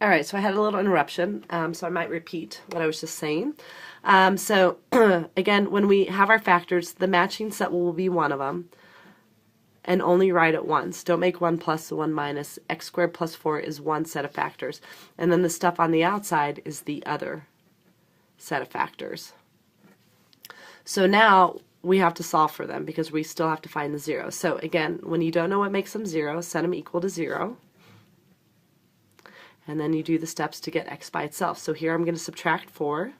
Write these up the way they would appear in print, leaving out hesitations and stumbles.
All right, so I had a little interruption, so I might repeat what I was just saying. So again, when we have our factors, the matching set will be one of them, and only write it once. Don't make 1 plus 1 minus. X squared plus 4 is one set of factors, and then the stuff on the outside is the other set of factors. So now we have to solve for them because we still have to find the zero. So again, when you don't know what makes them zero, set them equal to 0. And then you do the steps to get x by itself. So here I'm going to subtract 4,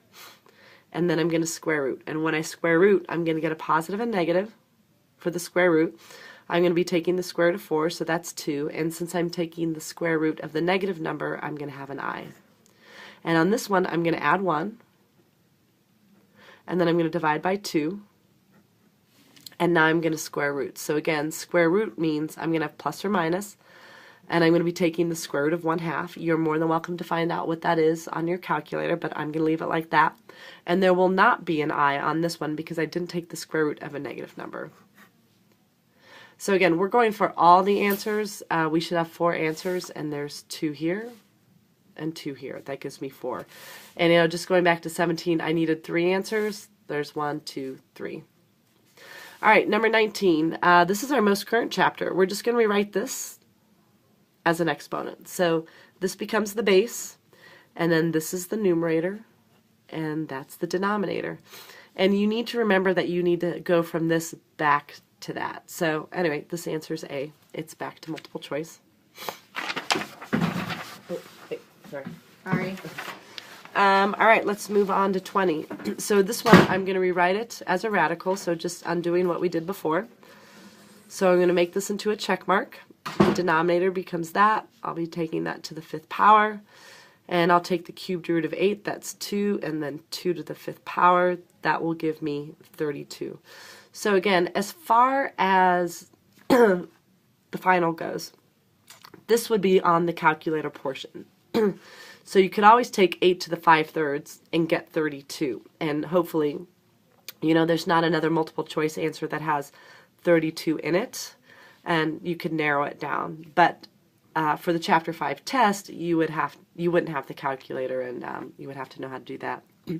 and then I'm going to square root. And when I square root, I'm going to get a positive and negative for the square root. I'm going to be taking the square root of 4, so that's 2. And since I'm taking the square root of the negative number, I'm going to have an I. And on this one, I'm going to add 1. And then I'm going to divide by 2. And now I'm going to square root. So again, square root means I'm going to have plus or minus. And I'm going to be taking the square root of 1/2. You're more than welcome to find out what that is on your calculator, but I'm going to leave it like that. And there will not be an I on this one because I didn't take the square root of a negative number. So again, we're going for all the answers. We should have 4 answers, and there's 2 here and 2 here. That gives me 4. And just going back to 17, I needed 3 answers. There's 1, 2, 3. All right, number 19. This is our most current chapter. We're just going to rewrite this as an exponent. So this becomes the base, and then this is the numerator, and that's the denominator. And you need to remember that you need to go from this back to that. So anyway, this answer is A. It's back to multiple choice. Oh, wait, sorry. Sorry. All right, let's move on to 20. So this one, I'm going to rewrite it as a radical, so just undoing what we did before. So I'm going to make this into a check mark. The denominator becomes that. I'll be taking that to the 5th power. And I'll take the cubed root of 8, that's 2, and then 2 to the 5th power. That will give me 32. So again, as far as the final goes, this would be on the calculator portion. So you could always take 8 to the 5/3 and get 32. And hopefully, there's not another multiple choice answer that has 32 in it, and you could narrow it down. But for the Chapter 5 test, you wouldn't have the calculator, and you would have to know how to do that. All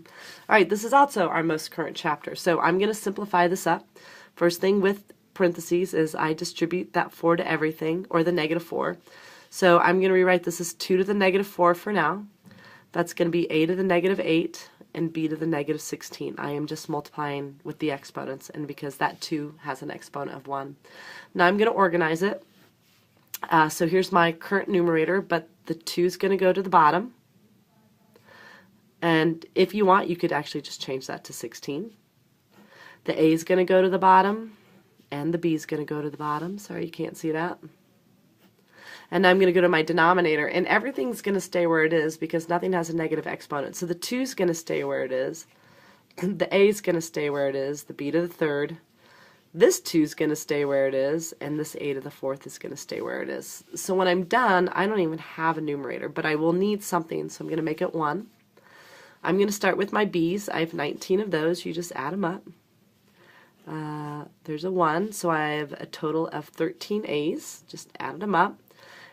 right, this is also our most current chapter. So I'm going to simplify this up. First thing with parentheses is I distribute that 4 to everything, or the negative 4. So I'm going to rewrite this as 2 to the negative 4 for now. That's going to be a to the negative 8 and b to the negative 16. I am just multiplying with the exponents, and because that 2 has an exponent of 1. Now I'm going to organize it. So here's my current numerator, but the 2 is going to go to the bottom. And if you want, you could actually just change that to 16. The a is going to go to the bottom, and the b is going to go to the bottom. Sorry, you can't see that. And now I'm going to go to my denominator, and everything's going to stay where it is because nothing has a negative exponent. So the 2 is going to stay where it is. The a is going to stay where it is, the b to the 3rd. This 2 is going to stay where it is, and this a to the 4th is going to stay where it is. So when I'm done, I don't even have a numerator, but I will need something, so I'm going to make it 1. I'm going to start with my b's. I have 19 of those. You just add them up. There's a 1, so I have a total of 13 a's. Just add them up.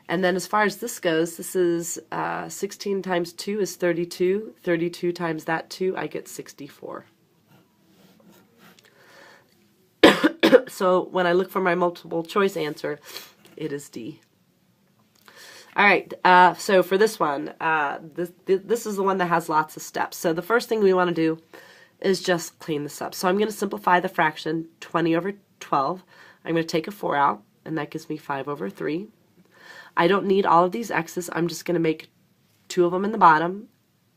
And then as far as this goes, this is 16 times 2 is 32. 32 times that 2, I get 64. So when I look for my multiple choice answer, it is D. All right, so for this one, this is the one that has lots of steps. So the first thing we want to do is just clean this up. So I'm going to simplify the fraction 20 over 12. I'm going to take a 4 out, and that gives me 5 over 3. I don't need all of these x's. I'm just going to make 2 of them in the bottom,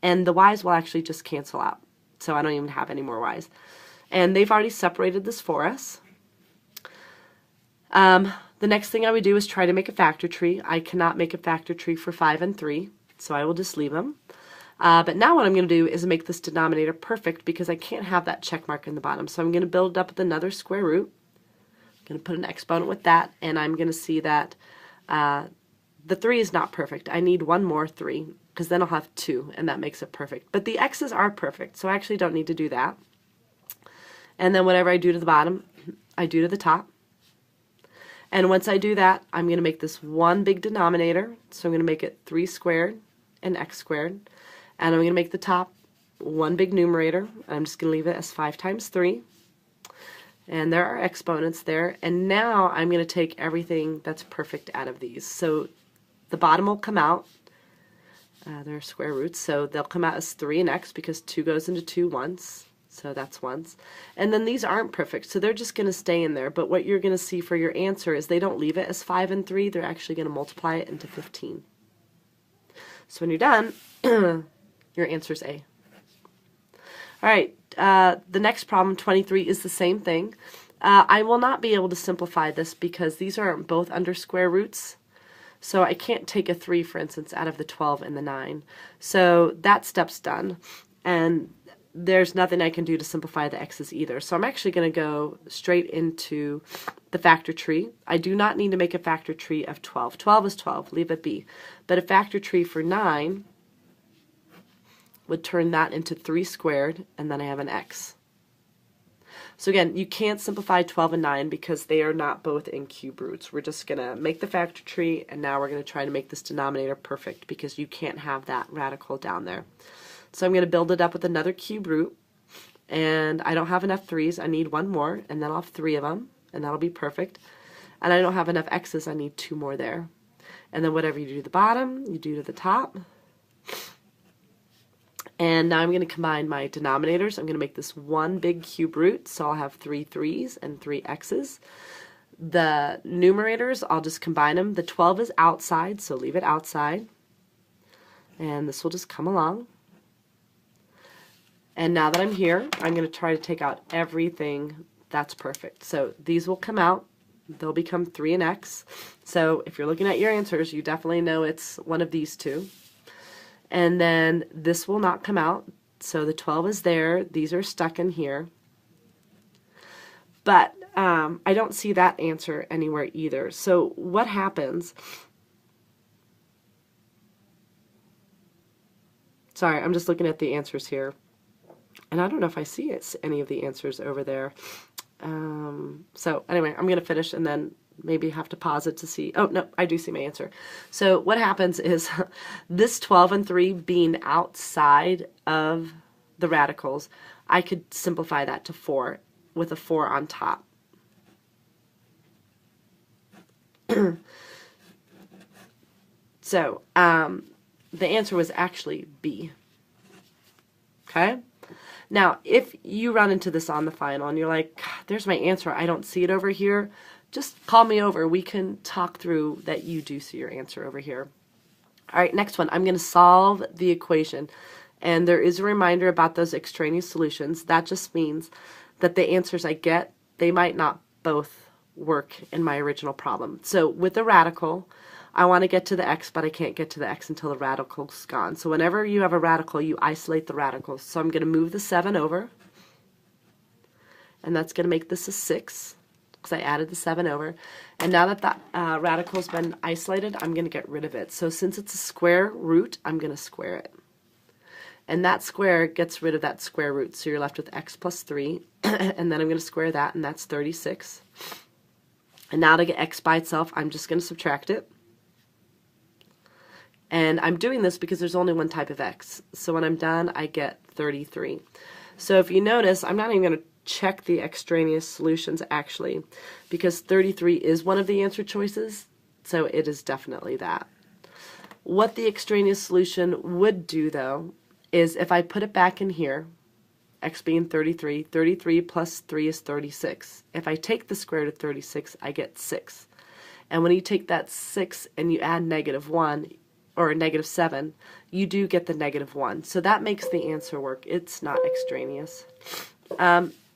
and the y's will actually just cancel out. So I don't even have any more y's. And they've already separated this for us. The next thing I would do is try to make a factor tree. I cannot make a factor tree for 5 and 3, so I will just leave them. But now what I'm going to do is make this denominator perfect because I can't have that check mark in the bottom. So I'm going to build it up with another square root. I'm going to put an exponent with that, and I'm going to see that the 3 is not perfect. I need one more 3 because then I'll have 2, and that makes it perfect. But the x's are perfect, so I actually don't need to do that. And then whatever I do to the bottom, I do to the top. And once I do that, I'm going to make this one big denominator. So I'm going to make it 3 squared and x squared. And I'm going to make the top one big numerator. I'm just going to leave it as 5 times 3. And there are exponents there. And now I'm going to take everything that's perfect out of these. So the bottom will come out. They're square roots, so they'll come out as 3 and x because 2 goes into 2 once. So that's once. And then these aren't perfect, so they're just going to stay in there. But what you're going to see for your answer is they don't leave it as 5 and 3. They're actually going to multiply it into 15. So when you're done, your answer is A. All right, the next problem, 23, is the same thing. I will not be able to simplify this because these are both under square roots. So I can't take a 3, for instance, out of the 12 and the 9. So that step's done. And there's nothing I can do to simplify the x's either. So I'm actually going to go straight into the factor tree. I do not need to make a factor tree of 12. 12 is 12. Leave it be. But a factor tree for 9 would turn that into 3 squared, and then I have an x. So again, you can't simplify 12 and 9 because they are not both in cube roots. We're just going to make the factor tree, and now we're going to try to make this denominator perfect because you can't have that radical down there. So I'm going to build it up with another cube root, and I don't have enough 3's. I need one more, and then I'll have 3 of them, and that'll be perfect. And I don't have enough x's. I need 2 more there. And then whatever you do to the bottom, you do to the top. And now I'm going to combine my denominators. I'm going to make this one big cube root, so I'll have 3 3's and 3 x's. The numerators, I'll just combine them. The 12 is outside, so leave it outside. And this will just come along. And now that I'm here, I'm going to try to take out everything that's perfect. So these will come out. They'll become 3 and x. So if you're looking at your answers, you definitely know it's one of these two. And then this will not come out. So the 12 is there. These are stuck in here. But I don't see that answer anywhere either. So what happens? Sorry, I'm just looking at the answers here. And I don't know if I see any of the answers over there. So anyway, I'm going to finish and then maybe have to pause it to see. Oh, no, I do see my answer. So what happens is this 12 and 3 being outside of the radicals, I could simplify that to 4 with a 4 on top. So the answer was actually B. Okay? Now, if you run into this on the final and you're like, there's my answer, I don't see it over here, just call me over. We can talk through that you do see your answer over here. All right, next one. I'm going to solve the equation. And there is a reminder about those extraneous solutions. That just means that the answers I get, they might not both work in my original problem. So with the radical, I want to get to the x, but I can't get to the x until the radical's gone. So whenever you have a radical, you isolate the radicals. So I'm going to move the 7 over, and that's going to make this a 6, because I added the 7 over. And now that the radical's been isolated, I'm going to get rid of it. So since it's a square root, I'm going to square it. And that square gets rid of that square root, so you're left with x plus 3, and then I'm going to square that, and that's 36. And now to get x by itself, I'm just going to subtract it. And I'm doing this because there's only one type of x. So when I'm done, I get 33. So if you notice, I'm not even going to check the extraneous solutions actually, because 33 is one of the answer choices, so it is definitely that. What the extraneous solution would do, though, is if I put it back in here, x being 33, 33 plus 3 is 36. If I take the square root of 36, I get 6. And when you take that 6 and you add -1, or -7, you do get the -1. So that makes the answer work. It's not extraneous.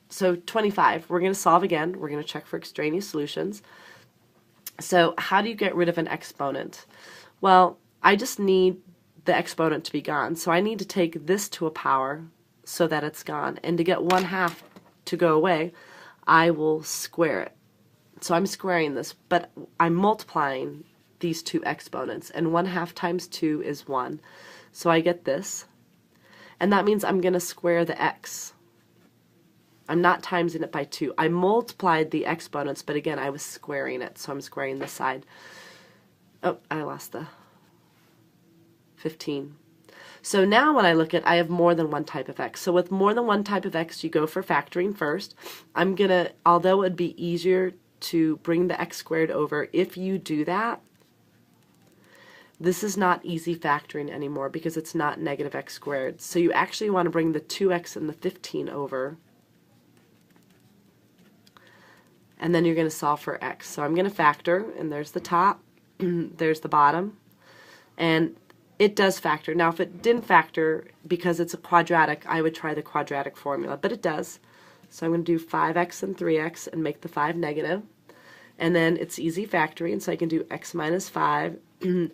So 25, we're going to solve again. We're going to check for extraneous solutions. So how do you get rid of an exponent? Well, I just need the exponent to be gone. So I need to take this to a power so that it's gone. And to get 1/2 to go away, I will square it. So I'm squaring this, but I'm multiplying these two exponents, and 1/2 times 2 is 1. So I get this, and that means I'm going to square the x. I'm not timesing it by 2. I multiplied the exponents, but again, I was squaring it, so I'm squaring this side. Oh, I lost the 15. So now when I look at, I have more than one type of x. So with more than one type of x, you go for factoring first. I'm going to, although it would be easier to bring the x squared over, if you do that, this is not easy factoring anymore because it's not negative x squared. So you actually want to bring the 2x and the 15 over, and then you're going to solve for x. So I'm going to factor, and there's the top, there's the bottom, and it does factor. Now if it didn't factor because it's a quadratic, I would try the quadratic formula, but it does. So I'm going to do 5x and 3x and make the 5 negative. And then it's easy factoring, so I can do x minus 5,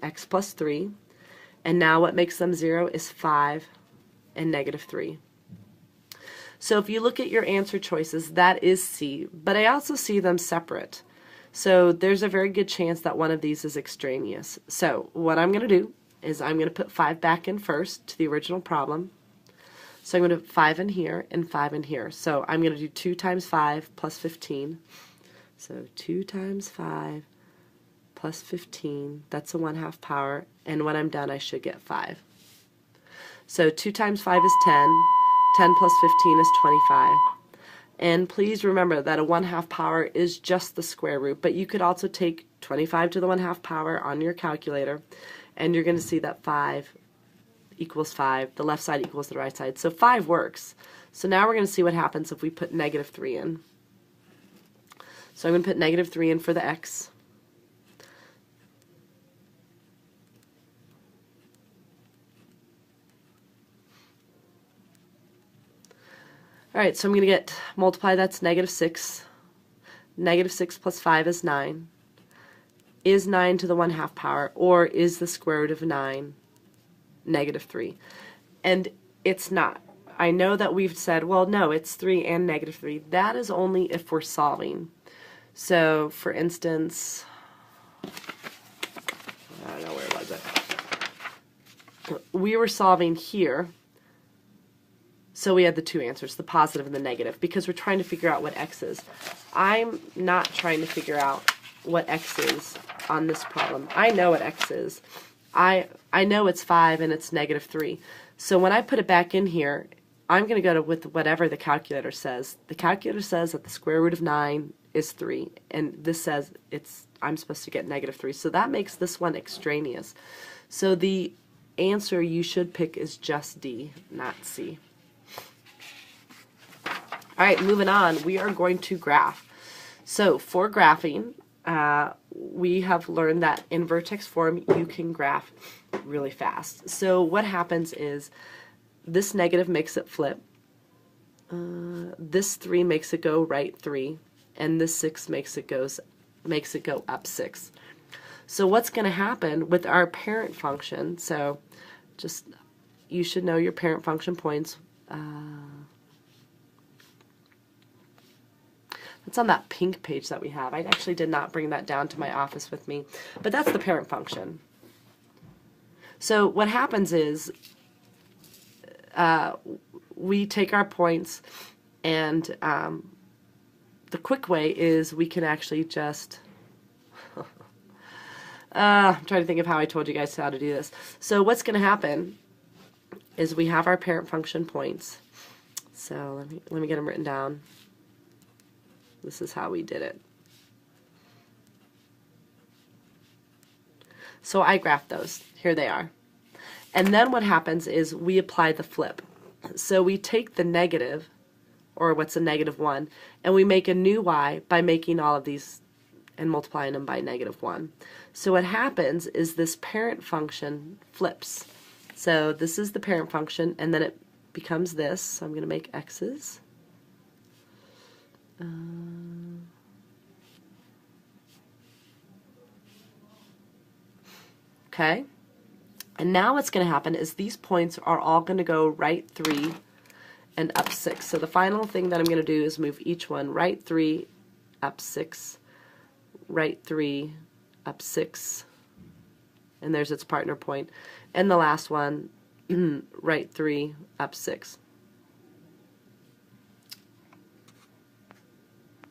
x plus 3. And now what makes them 0 is 5 and negative 3. So if you look at your answer choices, that is C, but I also see them separate. So there's a very good chance that one of these is extraneous. So what I'm going to do is I'm going to put 5 back in first to the original problem. So I'm going to put 5 in here and 5 in here. So I'm going to do 2 times 5 plus 15. So 2 times 5 plus 15, that's a 1/2 power, and when I'm done I should get 5. So 2 times 5 is 10, 10 plus 15 is 25. And please remember that a 1/2 power is just the square root, but you could also take 25 to the 1/2 power on your calculator, and you're going to see that 5 equals 5. The left side equals the right side. So 5 works. So now we're going to see what happens if we put negative 3 in. So I'm going to put negative 3 in for the x. Alright, so I'm going to get, multiply, that's negative 6. Negative 6 plus 5 is 9. Is 9 to the 1/2 power, or is the square root of 9 negative 3? And it's not. I know that we've said, well, no, it's 3 and negative 3. That is only if we're solving. So, for instance, I don't know, where was it? We were solving here, so we had the 2 answers, the positive and the negative, because we're trying to figure out what x is. I'm not trying to figure out what x is on this problem. I know what x is. I know it's 5 and it's negative 3. So when I put it back in here, I'm going to go with whatever the calculator says. The calculator says that the square root of 9 is 3, and this says I'm supposed to get negative 3. So that makes this one extraneous. So the answer you should pick is just D, not C. Alright, moving on, we are going to graph. So for graphing, we have learned that in vertex form you can graph really fast. So what happens is this negative makes it flip, this 3 makes it go right 3, and this 6 makes it go up 6. So what's going to happen with our parent function, so just you should know your parent function points. It's on that pink page that we have. I actually did not bring that down to my office with me, but that's the parent function. So what happens is we take our points, and the quick way is we can actually just I'm trying to think of how I told you guys how to do this. So what's going to happen is we have our parent function points. So let me get them written down. This is how we did it. So I graphed those. Here they are. And then what happens is we apply the flip. So we take the negative, or what's a negative 1, and we make a new y by making all of these and multiplying them by negative 1. So what happens is this parent function flips. So this is the parent function, and then it becomes this. So I'm going to make x's. Okay, and now what's going to happen is these points are all going to go right 3 and up 6. So the final thing that I'm going to do is move each one right 3, up 6, right 3, up 6, and there's its partner point. And the last one, right 3, up 6.